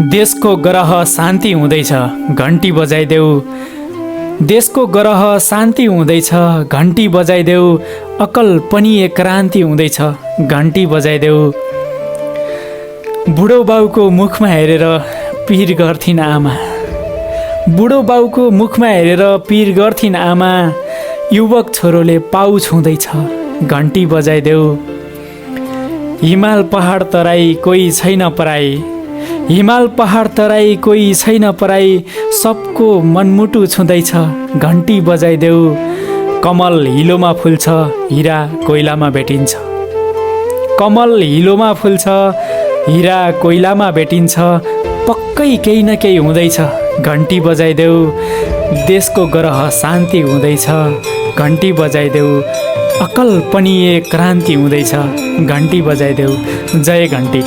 देशको ग्रह शान्ति हुँदैछ, घन्टी बजाइदेऊ। देशको ग्रह शान्ति हुँदैछ, घन्टी बजाइदेऊ। अकल्पनीय क्रान्ति हुँदैछ, घन्टी बजाइदेऊ। बुढो बाउको मुखमा हेरेर पिर गर्थिन् आमा। बुढो बाउको मुखमा हेरेर पिर गर्थिन् आमा। युवक छोरोले पाउ छुँदैछ, घन्टी बजाइदेऊ। हिमाल पहाड तराई कोही छैन पराई। हिमाल पहाड तराई कोही छैन पराई। सबको मनमुटु छुँदैछ, घन्टी बजाइदेऊ। कमल हिलोमा फुल्छ, हिरा कोइलामा भेटिन्छ। कमल हिलोमा फुल्छ, हिरा कोइलामा भेटिन्छ। पक्कै केही न केही हुँदैछ, घन्टी बजाइदेऊ। देशको ग्रह शान्ति हुँदैछ, घन्टी बजाइदेऊ। अकल्पनीय क्रान्ति हुँदैछ, घन्टी बजाइदेऊ। जय घन्टी।